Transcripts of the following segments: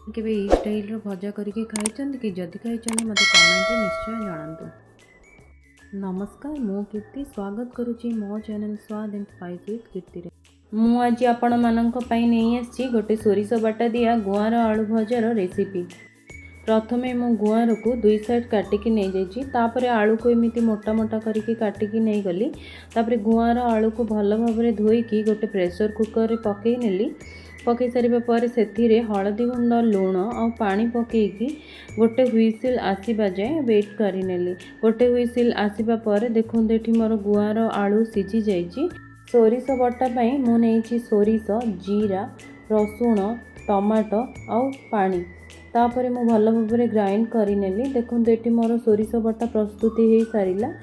केबे ई स्टाइल रो भजा करके खाइछन्ति कि जदि खाइछन्ति मते कमेंट रे निश्चय जणांतु। नमस्कार मु कीर्ति स्वागत करुछि मो चैनल स्वाद एंड स्पाइस विथ कीर्ति रे। मु आज आपण मानक पई नै आछि गोटे सोरिष बाटा दिया गुआर आलू भजार रेसिपी। प्रथमे मु गुआर को दुई साइड काटिकी नै जाइछि, तापरे आलू को एमिति मोटा मोटा करके काटिकी नै गली। तापरे गुआर आलू को भल भाबरे धोईकी गोटे प्रेशर कुकर रे पकई नेली। पकई सारिबा पर सेथिरे हळदी गुंड लूण और पानी पकईकी गोटे हुइसिल आसीबा जाए वेट करि नेली। गोटे हुइसिल आसीबा पर देखुन एठी मोर गुआर आलू सिझी जाइछि। सोरिष बटा पई मु नेइछि सोरिष, जीरा, रसुण, टमाटो और पानी। तापरे मु भल भाबरे ग्राइंड करि नेली। देखुन एठी मोर सोरिष बटा प्रस्तुति हेई सारिला।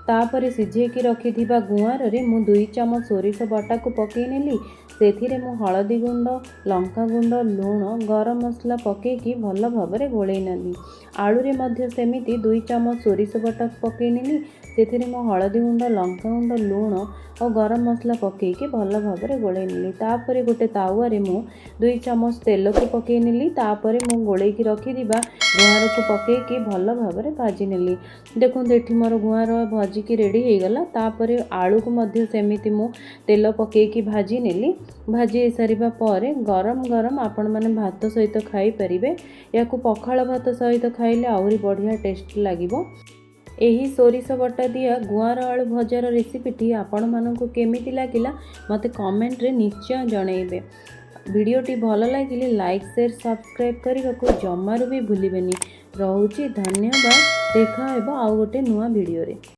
तापरे सिझेकी रखिथिबा गुआर रे मु 2 चामच सोरिष बटा को पकई नेली। सेथिरे मु हळदी गुंड, लंका गुंड, लूण, गरम मसला पकईकी भल भाबरे गोळेई नेली। आलू रे मध्य सेमिति 2 चामच सोरिष बटा पकई नेली। सेथिरे मु हळदी गुंड, लंका गुंड, लूण और गरम मसला पकईकी भल भाबरे गोळेई नेली। तापरे गोटे तावा रे मु 2 चामच तेल को पकई नेली। तापरे मु गोळेईकी रखिथिबा गुआर को पकईकी भल भाबरे भाजी नेली। देखुन एठी मोर गुआर भाजिकी रेडी हे गला। तापरे आलू को मध्य सेमिति मु तेल पकईकी भाजी नेली। भाजी सारिबा पर गरम गरम आपण माने भात सहित खाई परिबे। याकू पखाळ भात सहित खाइले आउरी बढ़िया टेस्ट लागिबो। एही सोरिष बटा दिया गुआर आलू भजार रेसिपीटी आपण मानकु केमिति लागिला मते कमेंट रे निश्चय जणैबे। वीडियोटी भल लागिले लाइक शेयर सब्सक्राइब करने जमारू भी भूलिबेनी। रहुछि धन्यवाद। देखा हेबो आउ गोटे नुआ वीडियो रे।